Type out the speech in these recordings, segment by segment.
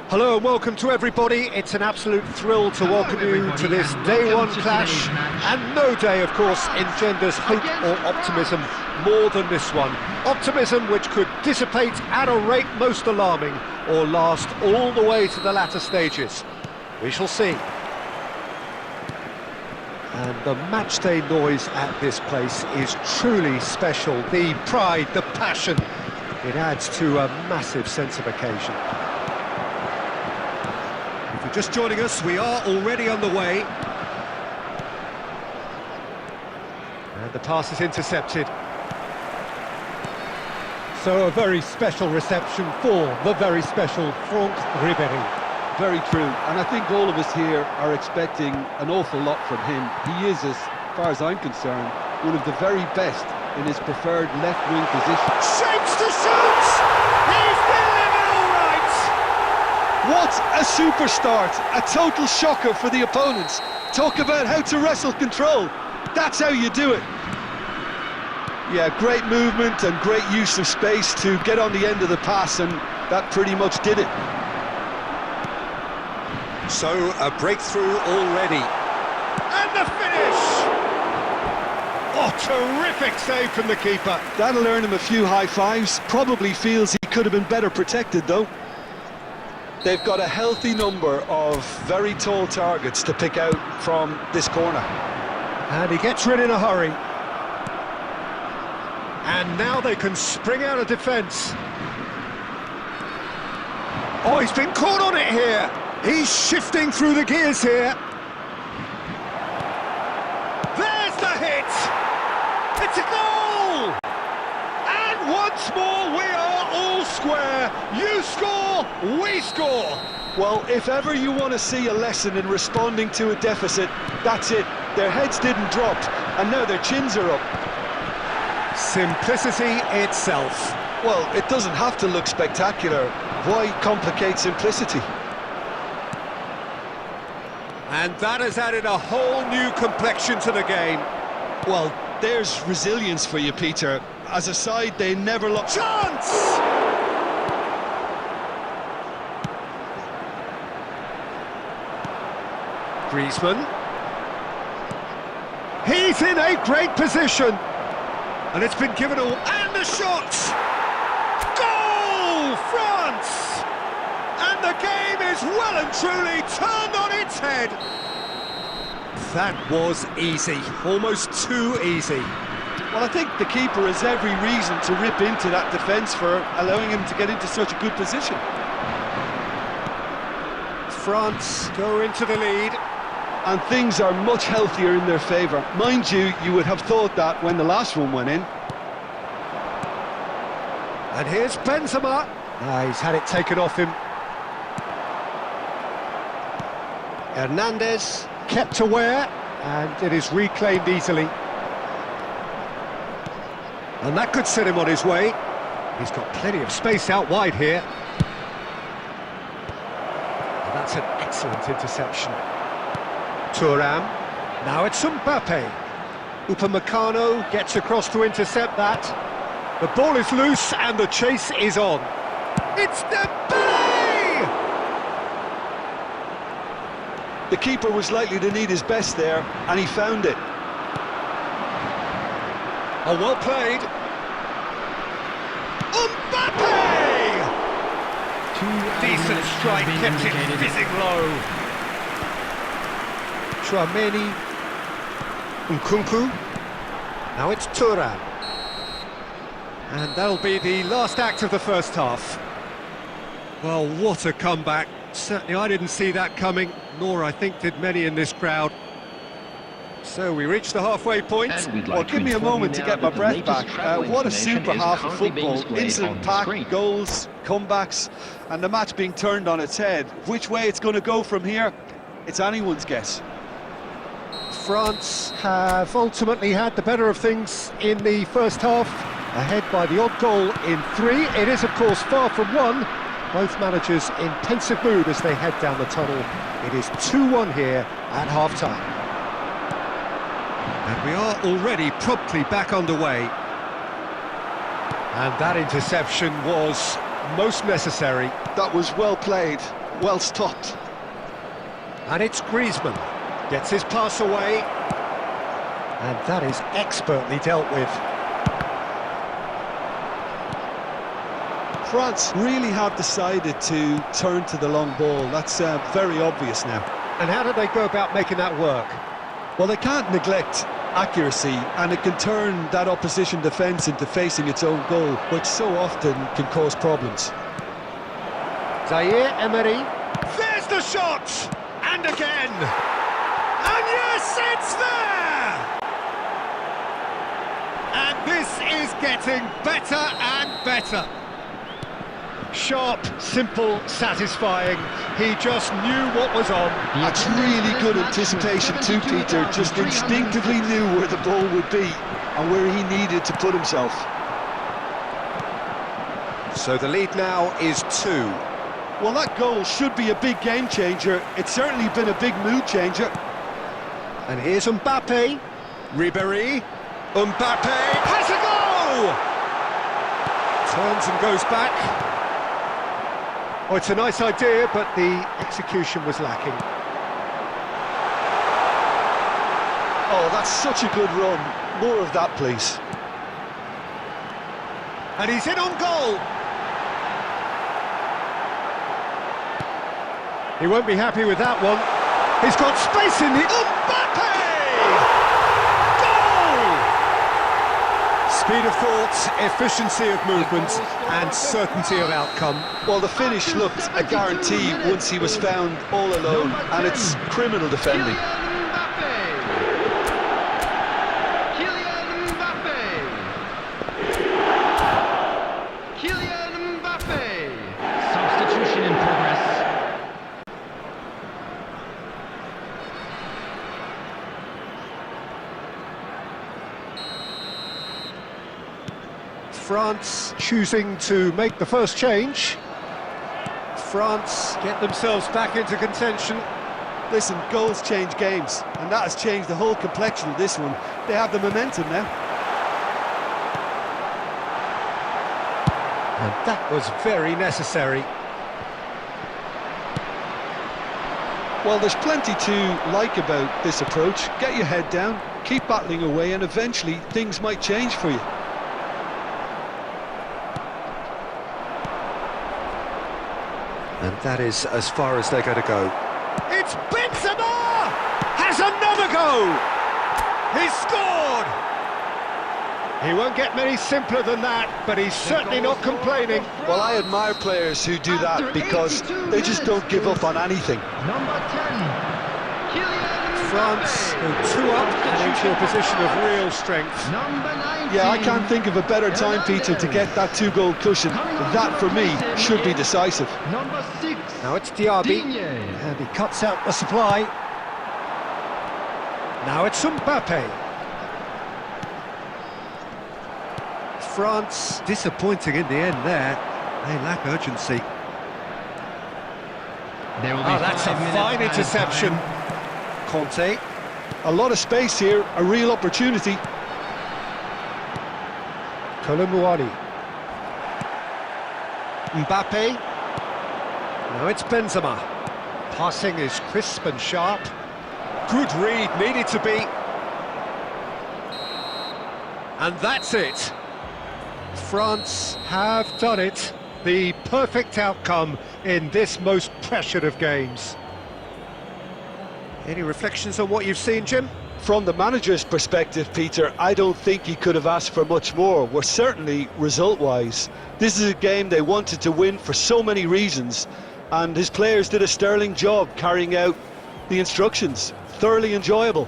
Hello and welcome to everybody. It's an absolute thrill to welcome you to this day one clash, and no day, of course, engenders hope or optimism more than this one. Optimism which could dissipate at a rate most alarming or last all the way to the latter stages. We shall see. And the matchday noise at this place is truly special. The pride, the passion, it adds to a massive sense of occasion. If you're just joining us, we are already underway. And the pass is intercepted. So a very special reception for the very special Franck Ribéry. Very true, and I think all of us here are expecting an awful lot from him. He is, as far as I'm concerned, one of the very best in his preferred left-wing position. Shapes to shoot! He's delivered all right! What a super start! A total shocker for the opponents. Talk about how to wrestle control. That's how you do it. Yeah, great movement and great use of space to get on the end of the pass, and that pretty much did it. So, a breakthrough already. And the finish! Oh, terrific save from the keeper. That'll earn him a few high fives. Probably feels he could have been better protected, though. They've got a healthy number of very tall targets to pick out from this corner. And he gets rid in a hurry. And now they can spring out of defence. Oh, he's been caught on it here. He's shifting through the gears here. There's the hit! It's a goal! And once more we are all square. You score, we score. Well, if ever you want to see a lesson in responding to a deficit, that's it. Their heads didn't drop, and now their chins are up. Simplicity itself. Well, it doesn't have to look spectacular. Why complicate simplicity? And that has added a whole new complexion to the game. Well, there's resilience for you, Peter. As a side, they never lost. Chance! Griezmann. He's in a great position. And it's been given all. And the shot! Goal! France! And the game is well and truly turned on its head. That was easy, almost too easy. Well, I think the keeper has every reason to rip into that defence for allowing him to get into such a good position. France go into the lead. And things are much healthier in their favour. Mind you, you would have thought that when the last one went in. And here's Benzema. He's had it taken off him. Hernandez kept aware, and it is reclaimed easily. And that could set him on his way. He's got plenty of space out wide here. And that's an excellent interception. Thuram, now it's Mbappe. Upamecano gets across to intercept that. The ball is loose and the chase is on. It's Dembele! The keeper was likely to need his best there, and he found it. Oh, well played. Mbappe! Decent strike, kept it fizzing low. Tchouaméni, Nkunku. Now it's Thuram. And that'll be the last act of the first half. Well, what a comeback. Certainly I didn't see that coming, nor I think did many in this crowd. So we reached the halfway point. Well, give me a moment to get my breath back. What a super half of football. Instant pack, goals, comebacks, and the match being turned on its head. Which way it's going to go from here, it's anyone's guess. France have ultimately had the better of things in the first half, ahead by the odd goal in 3. It is, of course, far from 1. Both managers in pensive mood as they head down the tunnel. It is 2-1 here at half-time. And we are already promptly back underway. And that interception was most necessary. That was well played. Well stopped. And it's Griezmann. Gets his pass away. And that is expertly dealt with. France really have decided to turn to the long ball. That's very obvious now. And how do they go about making that work? Well, they can't neglect accuracy, and it can turn that opposition defence into facing its own goal, which so often can cause problems. Zaire Emery. There's the shot! And again! And yes, it's there! And this is getting better and better. Sharp, simple, satisfying. He just knew what was on. That's really good anticipation too, Peter. Just instinctively knew where the ball would be and where he needed to put himself. So the lead now is 2. Well, that goal should be a big game changer. It's certainly been a big mood changer. And here's Mbappe. Ribéry. Mbappe has a goal! Turns and goes back. Oh, it's a nice idea, but the execution was lacking. Oh, that's such a good run. More of that, please. And he's in on goal. He won't be happy with that one. He's got space in the... Mbappe! Goal! Speed of thought, efficiency of movement, and certainty of outcome. Well, the finish looked a guarantee once he was found all alone, and it's criminal defending. Kylian Mbappe. Substitution in progress. France choosing to make the first change. France get themselves back into contention. Listen, goals change games, and that has changed the whole complexion of this one. They have the momentum now. And that was very necessary. Well, there's plenty to like about this approach. Get your head down, keep battling away, and eventually things might change for you. And that is as far as they're going to go. It's Benzema! Has another go! He's scored! He won't get many simpler than that, but he's certainly not complaining. Well, I admire players who do that because they just don't give up on anything. Number 10. France go 2 up and into a position of real strength. Number 19. Yeah, I can't think of a better time, Peter, to get that 2-goal cushion. That, for me, should be decisive. Number 6. Now it's Diaby, Digne. and he cuts out the supply. Now it's Mbappe. France disappointing in the end there. They lack urgency. There will be Oh, that's a 5 minutes fine added interception. time. Conte. A lot of space here, a real opportunity. Colomouani. Mbappe. Now it's Benzema. Passing is crisp and sharp. Good read, needed to be. And that's it. France have done it. The perfect outcome in this most pressured of games. Any reflections on what you've seen, Jim? From the manager's perspective, Peter, I don't think he could have asked for much more. Well, certainly result-wise. This is a game they wanted to win for so many reasons, and his players did a sterling job carrying out the instructions. Thoroughly enjoyable.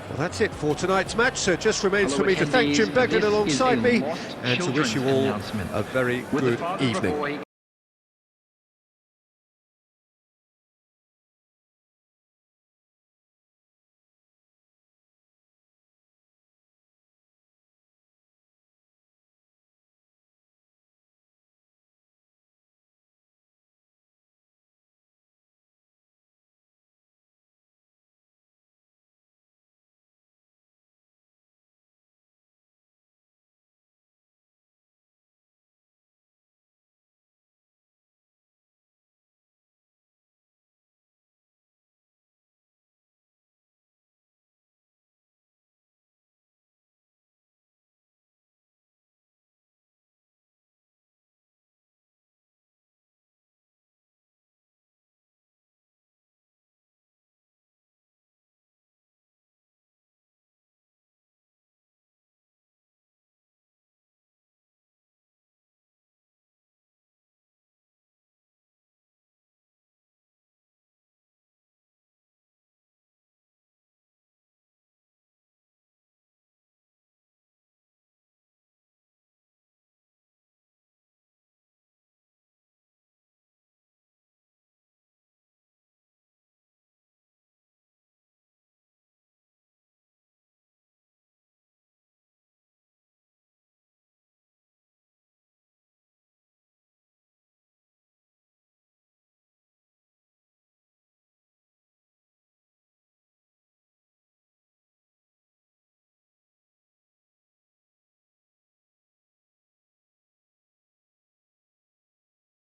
Well, that's it for tonight's match, so it just remains for me to thank Jim Beglin alongside me and to wish you all a very good evening.